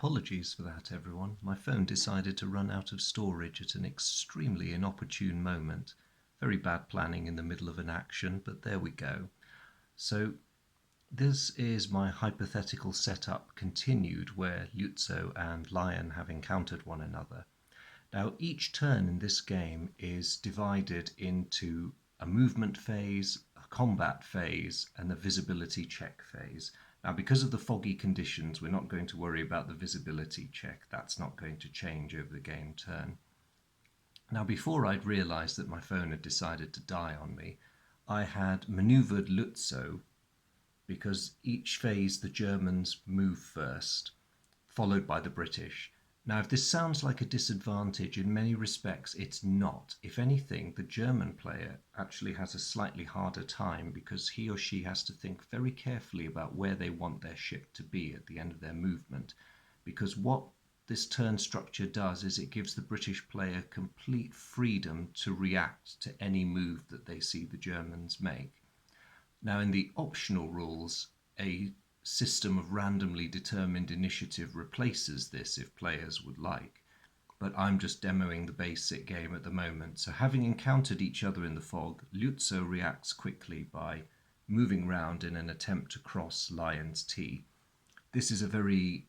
Apologies for that, everyone. My phone decided to run out of storage at an extremely inopportune moment. Very bad planning in the middle of an action, but there we go. So this is my hypothetical setup continued where Lutzo and Lion have encountered one another. Now each turn in this game is divided into a movement phase, a combat phase, and a visibility check phase. Now, because of the foggy conditions, we're not going to worry about the visibility check. That's not going to change over the game turn. Now, before I'd realised that my phone had decided to die on me, I had manoeuvred Lutzo because each phase the Germans move first, followed by the British. Now, if this sounds like a disadvantage, in many respects it's not. If anything, the German player actually has a slightly harder time because he or she has to think very carefully about where they want their ship to be at the end of their movement. Because what this turn structure does is it gives the British player complete freedom to react to any move that they see the Germans make. Now, in the optional rules, a system of randomly determined initiative replaces this if players would like, but I'm just demoing the basic game at the moment. So having encountered each other in the fog, Lutzo reacts quickly by moving round in an attempt to cross Lion's T. This is a very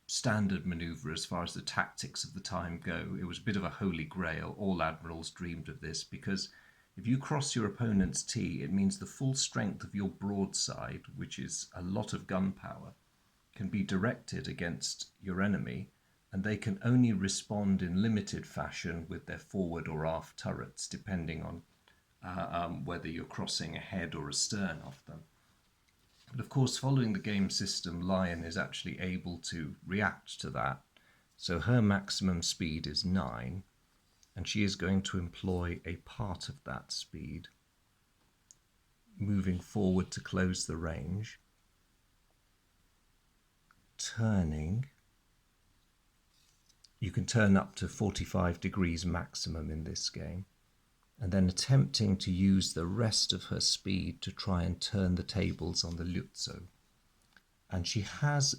standard manoeuvre as far as the tactics of the time go. It was a bit of a holy grail. All admirals dreamed of this because if you cross your opponent's T, it means the full strength of your broadside, which is a lot of gunpowder, can be directed against your enemy, and they can only respond in limited fashion with their forward or aft turrets, depending on whether you're crossing a head or a stern of them. But of course, following the game system, Lion is actually able to react to that. So her maximum speed is 9. And she is going to employ a part of that speed, moving forward to close the range, turning. You can turn up to 45 degrees maximum in this game, and then attempting to use the rest of her speed to try and turn the tables on the Lutzo. And she has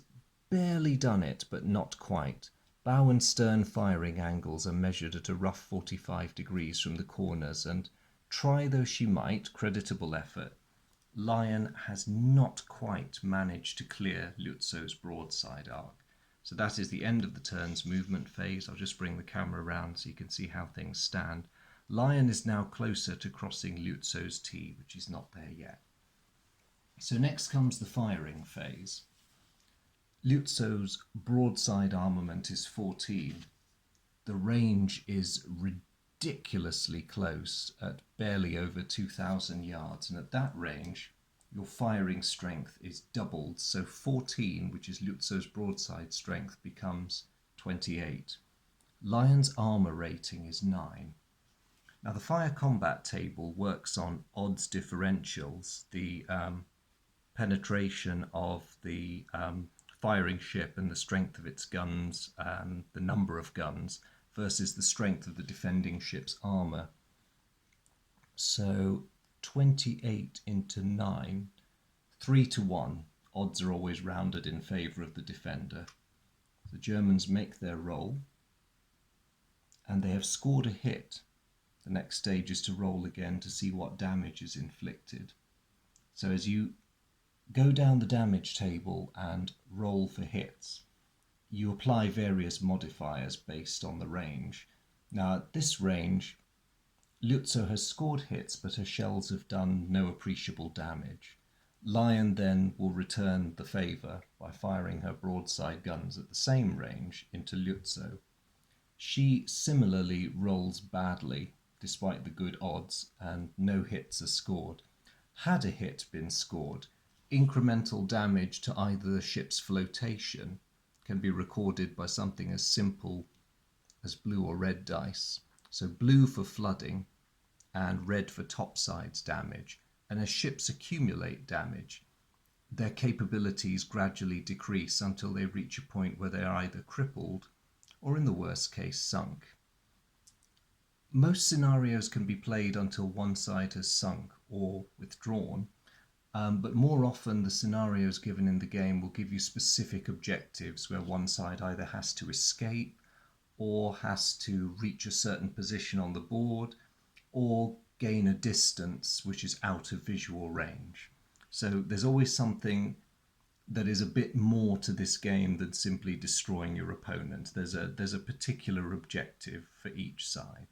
barely done it, but not quite. Bow and stern firing angles are measured at a rough 45 degrees from the corners, and try though she might, creditable effort, Lion has not quite managed to clear Lutzo's broadside arc. So that is the end of the turn's movement phase. I'll just bring the camera around so you can see how things stand. Lion is now closer to crossing Lutzo's T, which is not there yet. So next comes the firing phase. Lutzo's broadside armament is 14. The range is ridiculously close at barely over 2,000 yards, and at that range your firing strength is doubled, so 14, which is Lutzo's broadside strength, becomes 28. Lion's armor rating is 9. Now the fire combat table works on odds differentials, the penetration of the firing ship and the strength of its guns and the number of guns versus the strength of the defending ship's armour. So 28 into 9, 3 to 1. Odds are always rounded in favour of the defender. The Germans make their roll and they have scored a hit. The next stage is to roll again to see what damage is inflicted. So as you go down the damage table and roll for hits, you apply various modifiers based on the range. Now at this range, Lutzo has scored hits, but her shells have done no appreciable damage. Lion then will return the favour by firing her broadside guns at the same range into Lutzo. She similarly rolls badly, despite the good odds, and no hits are scored. Had a hit been scored, incremental damage to either the ship's flotation can be recorded by something as simple as blue or red dice. So blue for flooding and red for topsides damage. And as ships accumulate damage, their capabilities gradually decrease until they reach a point where they are either crippled or, in the worst case, sunk. Most scenarios can be played until one side has sunk or withdrawn, But more often, the scenarios given in the game will give you specific objectives where one side either has to escape or has to reach a certain position on the board or gain a distance which is out of visual range. So there's always something that is a bit more to this game than simply destroying your opponent. There's a particular objective for each side.